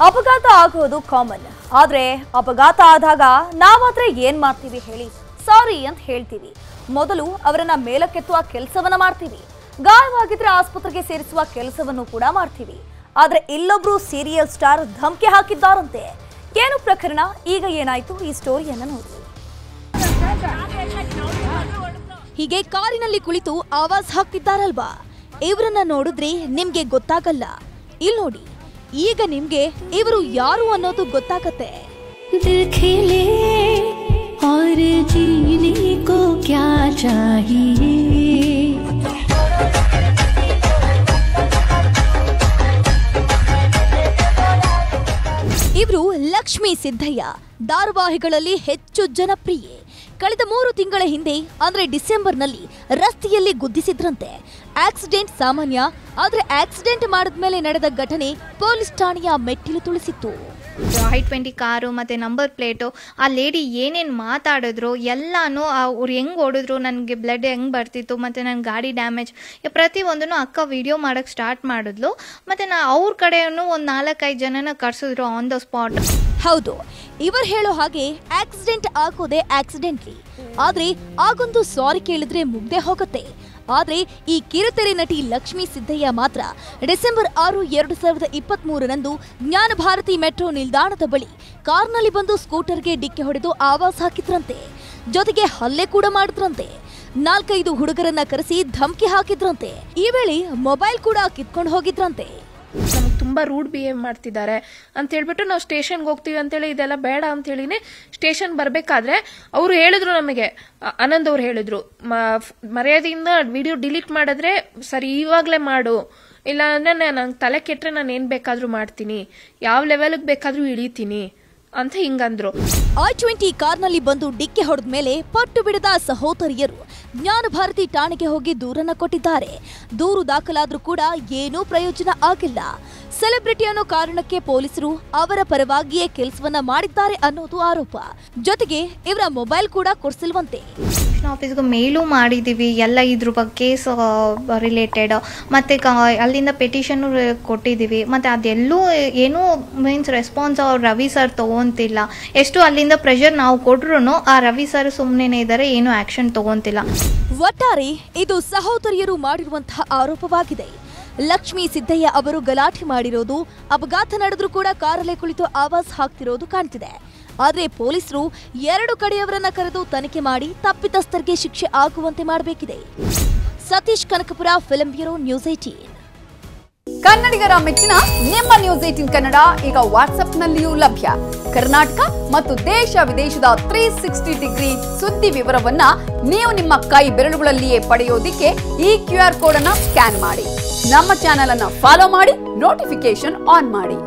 ಅಪಘಾತ ಆಗೋದು ಕಾಮನ್. ಆದ್ರೆ ಅಪಘಾತ ಆದಾಗ ನಾವಾದ್ರೆ ಏನ್ ಮಾಡ್ತೀವಿ ಹೇಳಿ? ಸಾರಿ ಅಂತ ಹೇಳ್ತೀವಿ. ಮೊದಲು ಅವರನ್ನ ಮೇಲಕ್ಕೆತ್ತುವ ಕೆಲಸವನ್ನ ಮಾಡ್ತೀವಿ. ಗಾಯವಾಗಿದ್ರೆ ಆಸ್ಪತ್ರೆಗೆ ಸೇರಿಸುವ ಕೆಲಸವನ್ನು ಕೂಡ ಮಾಡ್ತೀವಿ. ಆದ್ರೆ ಇಲ್ಲೊಬ್ರು ಸೀರಿಯಲ್ ಸ್ಟಾರ್ ಧಮಕಿ ಹಾಕಿದ್ದಾರಂತೆ. ಏನು ಪ್ರಕರಣ? ಈಗ ಏನಾಯ್ತು? ಈ ಸ್ಟೋರಿಯನ್ನ ನೋಡಿ. ಹೀಗೆ ಕಾರಿನಲ್ಲಿ ಕುಳಿತು ಆವಾಜ್ ಹಾಕ್ತಿದ್ದಾರಲ್ವಾ, ಇವರನ್ನ ನೋಡಿದ್ರೆ ನಿಮ್ಗೆ ಗೊತ್ತಾಗಲ್ಲ. ಇಲ್ಲಿ ನೋಡಿ, ಈಗ ನಿಮ್ಗೆ ಇವರು ಯಾರು ಅನ್ನೋದು ಗೊತ್ತಾಗತ್ತೆ. ಇವರು ಲಕ್ಷ್ಮೀ ಸಿದ್ದಯ್ಯ, ಧಾರಾವಾಹಿಗಳಲ್ಲಿ ಹೆಚ್ಚು ಜನಪ್ರಿಯೆ. ಕಳೆದ 3 ತಿಂಗಳ ಹಿಂದೆ ಅಂದ್ರೆ ಡಿಸೆಂಬರ್ನಲ್ಲಿ ರಸ್ತೆಯಲ್ಲಿ ಗುದ್ದಿಸಿದ್ರಂತೆ. ಆಕ್ಸಿಡೆಂಟ್ ಸಾಮಾನ್ಯ, ಆದ್ರೆ ಆಕ್ಸಿಡೆಂಟ್ ಮಾಡಿದ್ಮೇಲೆ ನಡೆದ ಘಟನೆ ಪೊಲೀಸ್ ಠಾಣೆಯ ಮೆಟ್ಟಿಲು ತುಳಿಸಿತ್ತು. i20 ಕಾರು ಮತ್ತು ನಂಬರ್ ಪ್ಲೇಟು, ಆ ಲೇಡಿ ಏನೇನು ಮಾತಾಡಿದ್ರು ಎಲ್ಲನೂ, ಅವ್ರು ಹೆಂಗೆ ಓಡಿದ್ರು, ನನಗೆ ಬ್ಲಡ್ ಹೆಂಗೆ ಬರ್ತಿತ್ತು, ಮತ್ತು ನನ್ನ ಗಾಡಿ ಡ್ಯಾಮೇಜ್ ಪ್ರತಿಯೊಂದನ್ನು ಅಕ್ಕ ವಿಡಿಯೋ ಮಾಡೋಕ್ಕೆ ಸ್ಟಾರ್ಟ್ ಮಾಡಿದ್ಲು. ಮತ್ತು ಅವ್ರ ಕಡೆಯೂ ಒಂದು 4-5 ಜನನ ಕರ್ಸಿದ್ರು ಆನ್ ದ ಸ್ಪಾಟ್. ಹೌದು, ಇವರು ಹೇಳೋ ಹಾಗೆ ಆಕ್ಸಿಡೆಂಟ್ ಆಗೋದೇ ಆಕ್ಸಿಡೆಂಟ್ಲಿ, ಆದ್ರೆ ಆಗೊಂದು ಸಾರಿ ಕೇಳಿದ್ರೆ ಮುಗ್ದೆ ಹೋಗುತ್ತೆ. ಆದ್ರೆ ಈ ಕಿರುತೆರೆ ನಟಿ ಲಕ್ಷ್ಮೀ ಸಿದ್ದಯ್ಯ ಮಾತ್ರ ಡಿಸೆಂಬರ್ 6, 2023ರಂದು ಜ್ಞಾನ ಭಾರತಿ ಮೆಟ್ರೋ ನಿಲ್ದಾಣದ ಬಳಿ ಕಾರ್ನಲ್ಲಿ ಬಂದು ಸ್ಕೂಟರ್ಗೆ ಡಿಕ್ಕಿ ಹೊಡೆದು ಆವಾಜ್ ಹಾಕಿದ್ರಂತೆ. ಜೊತೆಗೆ ಹಲ್ಲೆ ಕೂಡ ಮಾಡಿದ್ರಂತೆ. 4-5 ಹುಡುಗರನ್ನ ಕರೆಸಿ ಧಮಕಿ ಹಾಕಿದ್ರಂತೆ. ಈ ವೇಳೆ ಮೊಬೈಲ್ ಕೂಡ ಕಿತ್ಕೊಂಡು ಹೋಗಿದ್ರಂತೆ. ನಮ್ಗೆ ತುಂಬ ರೂಡ್ ಬಿಹೇವ್ ಮಾಡ್ತಿದ್ದಾರೆ ಅಂತ ಹೇಳ್ಬಿಟ್ಟು ನಾವು ಸ್ಟೇಷನ್ಗೆ ಹೋಗ್ತೀವಿ ಅಂತೇಳಿ ಇದೆಲ್ಲ ಬೇಡ ಅಂತ ಹೇಳಿನೇ ಸ್ಟೇಷನ್ ಬರಬೇಕಾದ್ರೆ ಅವರು ಹೇಳಿದ್ರು, ನಮಗೆ ಆನಂದ್ ಅವ್ರು ಹೇಳಿದ್ರು, ಮರ್ಯಾದೆಯಿಂದ ವಿಡಿಯೋ ಡಿಲೀಟ್ ಮಾಡಿದ್ರೆ ಸರಿ, ಇವಾಗಲೇ ಮಾಡು, ಇಲ್ಲ ಅಂದ್ರೆ ನಂಗೆ ತಲೆ ಕೆಟ್ಟರೆ ನಾನು ಏನು ಬೇಕಾದರೂ ಮಾಡ್ತೀನಿ, ಯಾವ ಲೆವೆಲ್ಗೆ ಬೇಕಾದರೂ ಇಳಿತೀನಿ ಅಂತ ಹಿಂಗಂದ್ರು. i20 ಕಾರ್ನಲ್ಲಿ ಬಂದು ಡಿಕ್ಕಿ ಹೊಡೆದ ಮೇಲೆ ಪಟ್ಟು ಬಿಡದ ಸಹೋದರಿಯರು ಜ್ಞಾನ ಭಾರತಿ ಠಾಣೆಗೆ ಹೋಗಿ ದೂರನ್ನ ಕೊಟ್ಟಿದ್ದಾರೆ. ದೂರು ದಾಖಲಾದ್ರೂ ಕೂಡ ಏನೂ ಪ್ರಯೋಜನ ಆಗಿಲ್ಲ. ಸೆಲೆಬ್ರಿಟಿ ಅನ್ನೋ ಕಾರಣಕ್ಕೆ ಪೊಲೀಸರು ಅವರ ಪರವಾಗಿಯೇ ಕೆಲಸವನ್ನ ಮಾಡಿದ್ದಾರೆ ಅನ್ನೋದು ಆರೋಪ. ಜೊತೆಗೆ ಇವರ ಮೊಬೈಲ್ ಕೂಡ ಕೊಡ್ಸಿಲ್ವಂತೆ. ಆಫೀಸ್ಗೆ ಮೇಲೂ ಮಾಡಿದ್ದೀವಿ, ಎಲ್ಲ ಇದ್ರ ಬಗ್ಗೆ ಕೇಸ್ ರಿಲೇಟೆಡ್, ಮತ್ತು ಅಲ್ಲಿಂದ ಪೆಟಿಷನ್ ಕೊಟ್ಟಿದ್ದೀವಿ. ಮತ್ತು ಅದೆಲ್ಲೂ ಏನೂ ಮೀನ್ಸ್ ರೆಸ್ಪಾನ್ಸ್ ರವಿ ಸರ್ ತಗೊಂತಿಲ್ಲ. ಎಷ್ಟು ಅಲ್ಲಿಂದ ಪ್ರೆಷರ್ ನಾವು ಕೊಟ್ರು ಆ ರವಿ ಸರ್ ಸುಮ್ಮನೆ ಇದ್ದಾರೆ, ಏನೂ ಆಕ್ಷನ್ ತಗೊಂತಿಲ್ಲ. ಒಟ್ಟಾರೆ ಇದು ಸಹೋದರಿಯರು ಮಾಡಿರುವಂತಹ ಆರೋಪವಾಗಿದೆ. ಲಕ್ಷ್ಮೀ ಸಿದ್ದಯ್ಯ ಅವರು ಗಲಾಟೆ ಮಾಡಿರೋದು, ಅಪಘಾತ ನಡೆದ್ರೂ ಕೂಡ ಕಾರಲ್ಲೇ ಕುಳಿತು ಆವಾಜ್ ಹಾಕ್ತಿರೋದು ಕಾಣ್ತಿದೆ. ಆದ್ರೆ ಪೊಲೀಸರು 2 ಕಡೆಯವರನ್ನ ಕರೆದು ತನಿಖೆ ಮಾಡಿ ತಪ್ಪಿತಸ್ಥರಿಗೆ ಶಿಕ್ಷೆ ಆಗುವಂತೆ ಮಾಡಬೇಕಿದೆ. Satish Kanakapura, film bureau, news 18. ಕನ್ನಡಿಗರ ಮೆಚ್ಚಿನ ನಿಮ್ಮ ನ್ಯೂಸ್ 18 ಕನ್ನಡ ಈಗ ವಾಟ್ಸ್ಆಪ್ನಲ್ಲಿಯೂ ಲಭ್ಯ. ಕರ್ನಾಟಕ ಮತ್ತು ದೇಶ ವಿದೇಶದ 360 ಡಿಗ್ರಿ ಸುದ್ದಿ ವಿವರವನ್ನ ನೀವು ನಿಮ್ಮ ಕೈ ಬೆರಳುಗಳಲ್ಲಿಯೇ ಪಡೆಯೋದಿಕ್ಕೆ ಈ QR ಕೋಡ್ ಅನ್ನ ಸ್ಕ್ಯಾನ್ ಮಾಡಿ. ನಮ್ಮ ಚಾನೆಲ್ ಅನ್ನ ಫಾಲೋ ಮಾಡಿ, ನೋಟಿಫಿಕೇಶನ್ ಆನ್ ಮಾಡಿ.